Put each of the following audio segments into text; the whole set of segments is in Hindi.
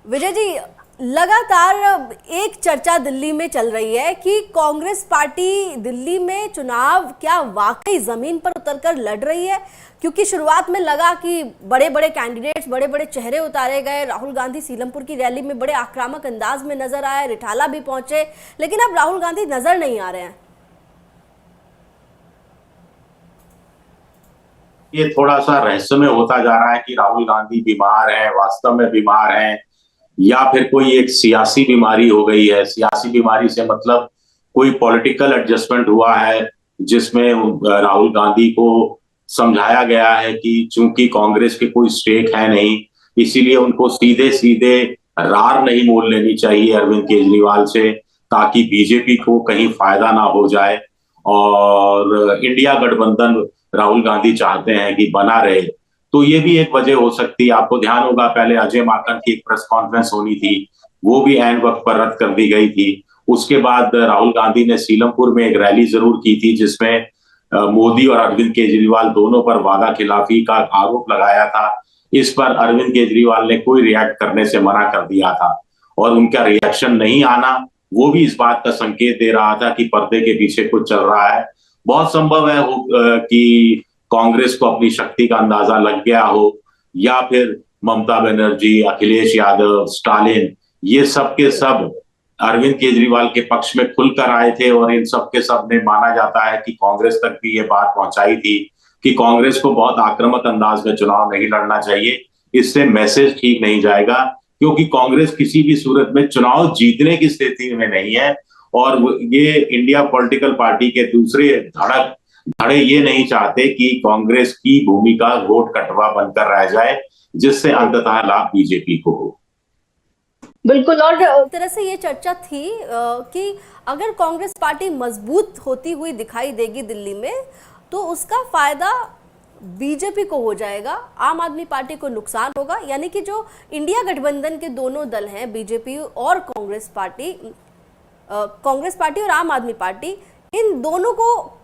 विजय जी, लगातार एक चर्चा दिल्ली में चल रही है कि कांग्रेस पार्टी दिल्ली में चुनाव क्या वाकई जमीन पर उतरकर लड़ रही है। क्योंकि शुरुआत में लगा कि बड़े बड़े कैंडिडेट्स, बड़े बड़े चेहरे उतारे गए। राहुल गांधी सीलमपुर की रैली में बड़े आक्रामक अंदाज में नजर आए, रिठाला भी पहुंचे, लेकिन अब राहुल गांधी नजर नहीं आ रहे हैं। ये थोड़ा सा रहस्यमय होता जा रहा है कि राहुल गांधी बीमार हैं, वास्तव में बीमार हैं, या फिर कोई एक सियासी बीमारी हो गई है। सियासी बीमारी से मतलब कोई पॉलिटिकल एडजस्टमेंट हुआ है, जिसमें राहुल गांधी को समझाया गया है कि चूंकि कांग्रेस के कोई स्टेक है नहीं, इसीलिए उनको सीधे सीधे रार नहीं मोल लेनी चाहिए अरविंद केजरीवाल से, ताकि बीजेपी को कहीं फायदा ना हो जाए। और इंडिया गठबंधन राहुल गांधी चाहते हैं कि बना रहे। तो ये भी एक वजह हो सकती है। आपको ध्यान होगा, पहले अजय माकन की एक प्रेस कॉन्फ्रेंस होनी थी, वो भी ऐन वक्त पर रद्द कर दी गई थी। उसके बाद राहुल गांधी ने सीलमपुर में एक रैली जरूर की थी, जिसमें मोदी और अरविंद केजरीवाल दोनों पर वादा खिलाफी का आरोप लगाया था। इस पर अरविंद केजरीवाल ने कोई रिएक्ट करने से मना कर दिया था, और उनका रिएक्शन नहीं आना वो भी इस बात का संकेत दे रहा था कि पर्दे के पीछे कुछ चल रहा है। बहुत संभव है कि कांग्रेस को अपनी शक्ति का अंदाजा लग गया हो, या फिर ममता बनर्जी, अखिलेश यादव, स्टालिन, ये सब के सब अरविंद केजरीवाल के पक्ष में खुलकर आए थे, और इन सब के सब ने माना जाता है कि कांग्रेस तक भी ये बात पहुंचाई थी कि कांग्रेस को बहुत आक्रामक अंदाज में चुनाव नहीं लड़ना चाहिए। इससे मैसेज ठीक नहीं जाएगा, क्योंकि कांग्रेस किसी भी सूरत में चुनाव जीतने की स्थिति में नहीं है। और ये इंडिया पॉलिटिकल पार्टी के दूसरे धड़े ये नहीं चाहते कि कांग्रेस की भूमिका वोट कटवा बनकर रह जाए, जिससे अंततः लाभ बीजेपी को हो। बिल्कुल। और एक तरह से ये चर्चा थी कि अगर कांग्रेस पार्टी मजबूत होती हुई दिखाई देगी दिल्ली में, तो उसका फायदा बीजेपी को हो जाएगा, आम आदमी पार्टी को नुकसान होगा। यानी कि जो इंडिया गठबंधन के दोनों दल हैं, बीजेपी और कांग्रेस पार्टी और आम आदमी पार्टी, इन दोनों को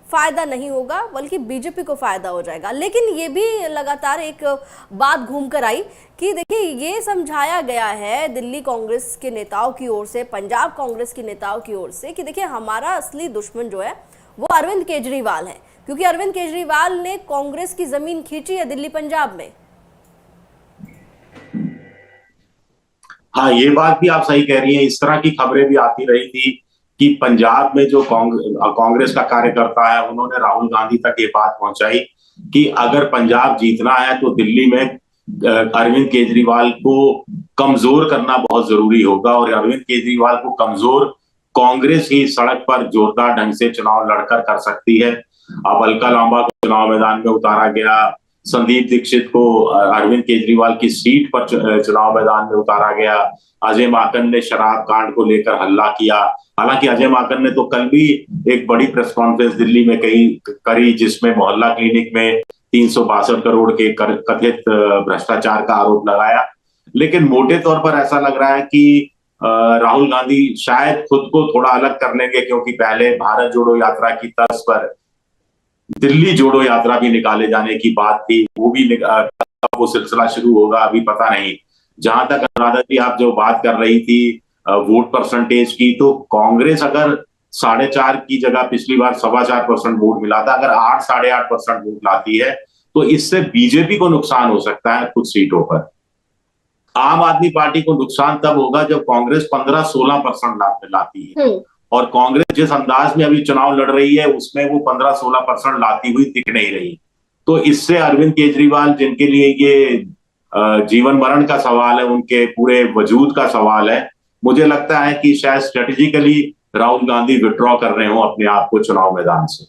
फायदा नहीं होगा, बल्कि बीजेपी को फायदा हो जाएगा। लेकिन ये भी लगातार एक बात घूम कर आई कि देखिए, ये समझाया गया है दिल्ली कांग्रेस के नेताओं की ओर से, पंजाब कांग्रेस के नेताओं की ओर से, कि देखिए हमारा असली दुश्मन जो है वो अरविंद केजरीवाल है, क्योंकि अरविंद केजरीवाल ने कांग्रेस की जमीन खींची है दिल्ली पंजाब में। हाँ, ये बात भी आप सही कह रही हैं। इस तरह की खबरें भी आती रही थी कि पंजाब में जो कांग्रेस का कार्यकर्ता है, उन्होंने राहुल गांधी तक ये बात पहुंचाई कि अगर पंजाब जीतना है तो दिल्ली में अरविंद केजरीवाल को कमजोर करना बहुत जरूरी होगा, और अरविंद केजरीवाल को कमजोर कांग्रेस ही सड़क पर जोरदार ढंग से चुनाव लड़कर कर सकती है। अब अलका लांबा को चुनाव मैदान में उतारा गया, संदीप दीक्षित को अरविंद केजरीवाल की सीट पर चुनाव मैदान में उतारा गया। अजय माकन ने शराब कांड को लेकर हल्ला किया। हालांकि अजय माकन ने तो कल भी एक बड़ी प्रेस कॉन्फ्रेंस दिल्ली में करी, जिसमें मोहल्ला क्लिनिक में 362 करोड़ के कथित भ्रष्टाचार का आरोप लगाया। लेकिन मोटे तौर पर ऐसा लग रहा है कि राहुल गांधी शायद खुद को थोड़ा अलग कर लेंगे, क्योंकि पहले भारत जोड़ो यात्रा की तर्ज पर दिल्ली जोड़ो यात्रा भी निकाले जाने की बात थी। वो भी वो सिलसिला शुरू होगा, अभी पता नहीं। जहां तक अनुराधा जी आप जो बात कर रही थी वोट परसेंटेज की, तो कांग्रेस अगर 4.5 की जगह पिछली बार 4.25% वोट मिला था, अगर 8-8.5% वोट लाती है, तो इससे बीजेपी को नुकसान हो सकता है कुछ सीटों पर। आम आदमी पार्टी को नुकसान तब होगा जब कांग्रेस 15-16% लाती है, और कांग्रेस जिस अंदाज में अभी चुनाव लड़ रही है उसमें वो 15-16% लाती हुई दिख नहीं रही। तो इससे अरविंद केजरीवाल, जिनके लिए ये जीवन मरण का सवाल है, उनके पूरे वजूद का सवाल है, मुझे लगता है कि शायद स्ट्रेटेजिकली राहुल गांधी विड्रॉ कर रहे हो अपने आप को चुनाव मैदान से।